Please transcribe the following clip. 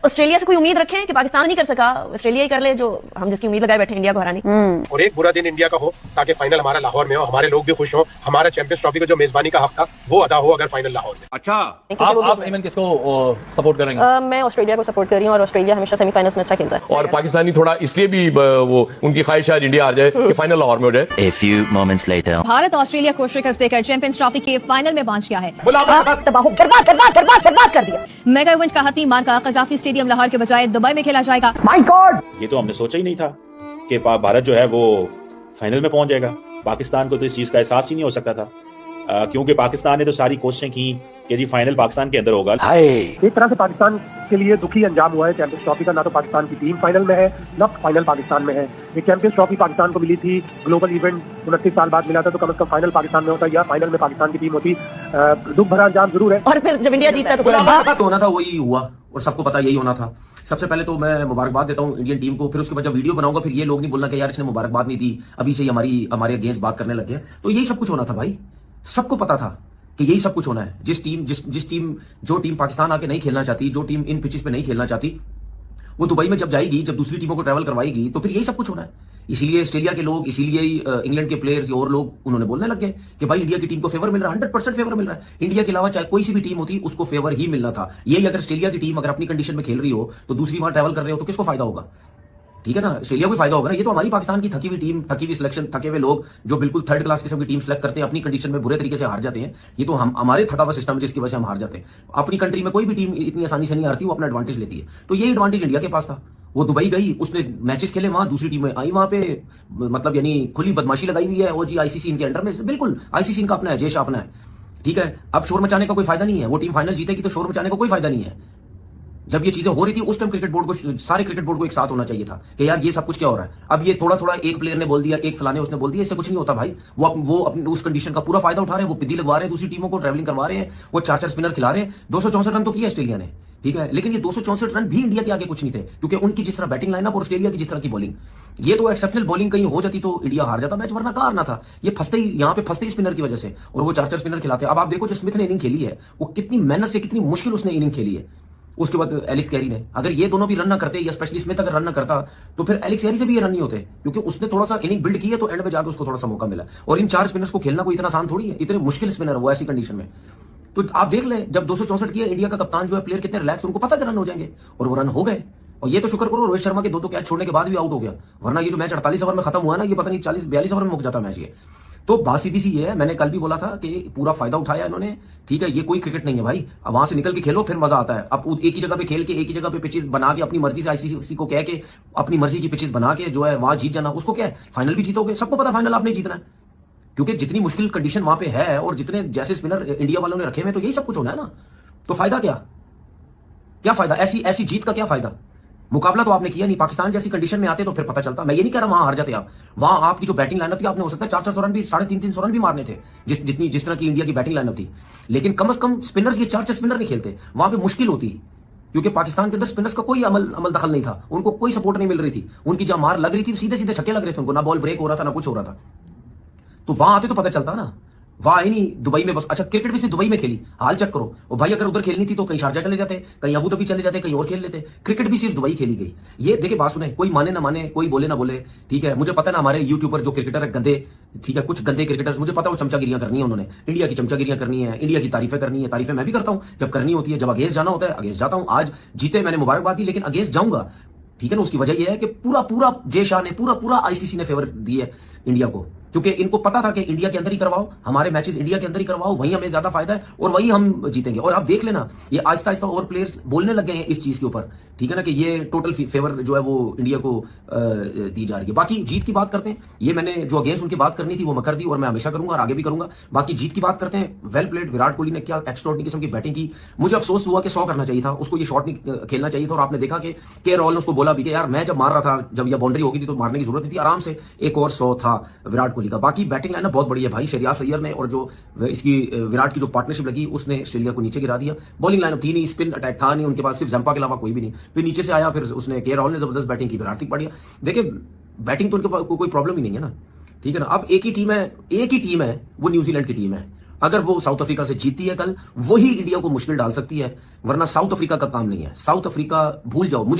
Australia से कोई उम्मीद रखें कि पाकिस्तान नहीं कर सका, ऑस्ट्रेलिया ही कर ले जो हम जिसकी उम्मीद लगाए बैठे इंडिया को हराने। और एक बुरा दिन इंडिया का हो ताकि फाइनल हमारा लाहौर में हो, हमारे लोग भी खुश हो, हमारा चैंपियंस ट्रॉफी का जो मेजबानी का हक था वो अदा हो अगर फाइनल लाहौर में। अच्छा, आप ईमन किसको सपोर्ट करेंगे? मैं ऑस्ट्रेलिया को सपोर्ट कर रही हूँ और ऑस्ट्रेलिया हमेशा सेमीफाइनल्स में अच्छा खेलता है। और पाकिस्तानी थोड़ा इसलिए भी वो उनकी ख्वाहिश है इंडिया हार जाए कि फाइनल लाहौर में हो जाए। A few moments later. Bharat Australia को शिकस्त देकर चैंपियंस ट्रॉफी के फाइनल में पहुंच गया है। तबाह बर्बाद कर दिया। मेगा इवेंट का हतमी मार्का कजाफी स्टेडियम लाहौर के बजाय दुबई में खेला जाएगा। माय गॉड, ये तो हमने सोचा ही नहीं था कि भारत जो है वो फाइनल में पहुंच जाएगा। पाकिस्तान को तो इस चीज का एहसास ही नहीं हो सकता था, क्योंकि पाकिस्तान ने तो सारी कोशिशें की कि जी फाइनल पाकिस्तान के अंदर होगा। एक तरह से पाकिस्तान के लिए दुखी अंजाम हुआ है चैंपियंस ट्रॉफी का। ना तो पाकिस्तान की टीम फाइनल में है, न फाइनल पाकिस्तान में है। ये चैंपियंस ट्रॉफी पाकिस्तान को मिली थी, ग्लोबल इवेंट 29 साल बाद मिला था, तो कम से कम फाइनल पाकिस्तान में होता या फाइनल में पाकिस्तान की टीम होती। दुख भरा अंजाम जरूर है। और फिर जब इंडिया जीतता तो होना था वही हुआ और सबको पता यही होना था। सबसे पहले तो मैं मुबारकबाद देता हूं इंडियन टीम को, फिर उसके बाद जब वीडियो बनाऊंगा फिर ये लोग नहीं बोलना कि यार इसने मुबारकबाद नहीं दी, अभी से ही हमारे अगेंस्ट बात करने लग गए। तो यही सब कुछ होना था भाई, सबको पता था कि यही सब कुछ होना है। जो टीम पाकिस्तान आके नहीं खेलना चाहती, जो टीम इन पिचेस पे नहीं खेलना चाहती, वो दुबई में जब जाएगी, जब दूसरी टीमों को ट्रैवल करवाएगी, तो फिर यही सब कुछ होना है। इसीलिए ऑस्ट्रेलिया के लोग, इसीलिए इंग्लैंड के प्लेयर्स और लोग उन्होंने बोलने लग गए कि भाई इंडिया की टीम को फेवर मिल रहा है, 100% फेवर मिल रहा है। इंडिया के अलावा चाहे कोई सी भी टीम होती उसको फेवर ही मिलना था। यही अगर ऑस्ट्रेलिया की टीम अगर अपनी कंडीशन में खेल रही हो तो दूसरी बार ट्रैवल कर रहे हो तो किसको फायदा होगा? ठीक है ना, ऑस्ट्रेलिया को फायदा होगा ना। ये तो हमारी पाकिस्तान की थकी हुई टीम, थकी हुई सिलेक्शन, थके हुए लोग जो बिल्कुल थर्ड क्लास किस्म की टीम सेलेक्ट करते हैं, अपनी कंडीशन में बुरे तरीके से हार जाते हैं। ये तो हमारे थका हुआ सिस्टम है जिसकी वजह से हम हार जाते हैं। अपनी कंट्री में कोई भी टीम इतनी आसानी से नहीं हारती, वो अपना एडवांटेज लेती है। तो यही एडवांटेज इंडिया के पास था। वो दुबई गई, उसने मैचेस खेले, वहां दूसरी टीमें आई, वहां पे मतलब यानी खुली बदमाशी लगाई हुई है। वो जी आईसीसी इनके अंडर में, बिल्कुल आईसीसी इनका अपना है, जैश अपना है। ठीक है, अब शोर मचाने का कोई फायदा नहीं है। वो टीम फाइनल जीतेगी तो शोर मचाने का कोई फायदा नहीं है। जब ये चीजें हो रही थी उस टाइम क्रिकेट बोर्ड को, सारे क्रिकेट बोर्ड को एक साथ होना चाहिए था कि यार ये सब कुछ क्या हो रहा है। अब ये थोड़ा थोड़ा एक प्लेयर ने बोल दिया, एक फलाने उसने बोल दिया, इससे कुछ नहीं होता भाई। वो अपनी उस कंडीशन का पूरा फायदा उठा रहे हैं, वो पिद्दी लगवा रहे हैं, दूसरी टीमों को ट्रैवलिंग करवा रहे हैं, वो 4-4 स्पिनर खिला रहे हैं। 264 रन तो किया ऑस्ट्रेलिया ने, ठीक है, लेकिन ये 264 रन भी इंडिया के आगे कुछ नहीं थे, क्योंकि उनकी जिस तरह बैटिंग लाइनअप और ऑस्ट्रेलिया की जिस तरह की बॉलिंग, ये तो एक्सेप्शनल बॉलिंग कहीं हो जाती तो इंडिया हार जाता मैच, वरना कहां हारना था। ये फंसते ही यहाँ पे फंसते ही स्पिनर की वजह से, और वो 4-4 स्पिनर खिलाते। अब आप देखो जो स्मिथ ने इनिंग खेली है, वो कितनी मेहनत से, कितनी मुश्किल उसने इनिंग खेली है। उसके बाद एलेक्स कैरी ने, अगर ये दोनों भी रन ना करते या स्पेशली स्मिथ अगर रन ना करता तो फिर एलेक्स कैरी से भी ये रन नहीं होते, क्योंकि उसने थोड़ा सा इनिंग बिल्ड की है तो एंड में जाकर उसको थोड़ा सा मौका मिला। और इन 4 स्पिनर्स को खेलना कोई इतना आसान थोड़ी है, इतने मुश्किल स्पिनर वो ऐसी कंडीशन में। तो आप देख लें, जब 264 किया इंडिया का कप्तान जो है, प्लेयर कितने रिलैक्स, उनको पता कि रन हो जाएंगे, और वो रन हो गए। और ये तो शुक्र करो रोहित शर्मा के 2 कैच छोड़ने के बाद भी आउट हो गया, वरना ये जो मैच 48 ओवर में खत्म हुआ ना, ये पता नहीं 40-42 ओवर में मुक जाता मैच ये। तो बात सीधी सी ये है, मैंने कल भी बोला था कि पूरा फायदा उठाया इन्होंने। ठीक है, ये कोई क्रिकेट नहीं है भाई, अब वहां से निकल के खेलो फिर मजा आता है। अब एक ही जगह पे खेल के, एक ही जगह पे पिचेस बना के, अपनी मर्जी से आईसीसी को कह के अपनी मर्जी की पिचेस बना के जो है वहां जीत जाना, उसको क्या है, फाइनल भी जीतोगे। सबको पता फाइनल आपने जीतना है, क्योंकि जितनी मुश्किल कंडीशन वहां पे है और जितने जैसे स्पिनर इंडिया वालों ने रखे हुए, तो यही सब कुछ होना है ना। तो फायदा क्या फायदा, ऐसी जीत का क्या फायदा? मुकाबला तो आपने किया नहीं। पाकिस्तान जैसी कंडीशन में आते तो फिर पता चलता। मैं ये नहीं कह रहा वहां हार जाते आप, वहां आपकी जो बैटिंग लाइनअप थी, आपने हो सकता है 400 रन भी, 350 रन भी मारने थे, जिस तरह की इंडिया की बैटिंग लाइनअप थी। लेकिन कम से कम स्पिनर्स, ये 4 स्पिनर नहीं खेलते, वहां पे मुश्किल होती, क्योंकि पाकिस्तान के अंदर स्पिनर्स का कोई अमल दखल नहीं था, उनको कोई सपोर्ट नहीं मिल रही थी। उनकी जहां मार लग रही थी सीधे सीधे छक्के लग रहे थे उनको, ना बॉल ब्रेक हो रहा था ना कुछ हो रहा था। तो वहां आते तो पता चलता ना, वहां ही नहीं दुबई में बस। अच्छा, क्रिकेट भी सिर्फ दुबई में खेली, हाल चेक करो। और भाई अगर उधर खेलनी थी तो कहीं शारजा चले जाते, कहीं अबू धाबी चले जाते, कहीं और खेल लेते। क्रिकेट भी सिर्फ दुबई खेली गई। ये देखिए, बात सुने, कोई माने ना माने, कोई बोले ना बोले, ठीक है, मुझे पता है ना हमारे यूट्यूबर जो क्रिकेटर है गंदे, ठीक है, कुछ गंदे क्रिकेटर्स, मुझे पता है वो चमचागिरियां करनी है, उन्होंने इंडिया की चमचागिरियां करनी है, इंडिया की तारीफें करनी है। तारीफें मैं भी करता हूं जब करनी होती है, जब अगेंस्ट जाना होता है अगेंस्ट जाता हूं। आज जीते मैंने मुबारकबाद दी, लेकिन अगेंस्ट जाऊंगा, ठीक है ना। उसकी वजह यह है कि पूरा जय शाह ने, पूरा आईसीसी ने फेवर दी है इंडिया को, क्योंकि इनको पता था कि इंडिया के अंदर ही करवाओ, हमारे मैचेस इंडिया के अंदर ही करवाओ, वहीं हमें ज्यादा फायदा है और वहीं हम जीतेंगे। और आप देख लेना, ये आहिस्ता आहिस्ता और प्लेयर्स बोलने लग गए हैं इस चीज के ऊपर, ठीक है ना, कि ये टोटल फेवर जो है वो इंडिया को दी जा रही है। बाकी जीत की बात करते हैं, ये मैंने जो अगेंस्ट उनकी बात करनी थी वो मैं कर दी, और मैं हमेशा करूंगा और आगे भी करूंगा। बाकी जीत की बात करते हैं, वेल प्लेड, विराट कोहली ने क्या एक्स्ट्राऑर्डिनरी किस्म की बैटिंग की। मुझे अफसोस हुआ कि 100 करना चाहिए था, उसको ये शॉट नहीं खेलना चाहिए था। और आपने देखा कि के रॉल ने उसको बोला भी कि यार मैं जब मार रहा था, जब यह बाउंड्री होगी थी तो मारने की जरूरत नहीं थी, आराम से एक और 100 था विराट कोहली का। बाकी बैटिंग लाइन बहुत बढ़िया भाई, श्रेयस अय्यर ने और जो इसकी विराट की जो पार्टनरशिप लगी उसने ऑस्ट्रेलिया को नीचे गिरा दिया। बॉलिंग लाइनअप थी नहीं, स्पिन अटैक था नहीं उनके पास, सिर्फ जंपा के अलावा कोई भी नहीं। फिर नीचे से आया, फिर उसने के राहुल ने जबरदस्त बैटिंग की, फिर हार्दिक पांड्या। देखिए बैटिंग तो उनके पास कोई प्रॉब्लम ही नहीं है ना, ठीक है ना। अब एक ही टीम है वो न्यूजीलैंड की टीम है, अगर वो साउथ अफ्रीका से जीतती है कल, वही इंडिया को मुश्किल डाल सकती है, वरना साउथ अफ्रीका का काम नहीं है। साउथ अफ्रीका भूल जाओ। मुझे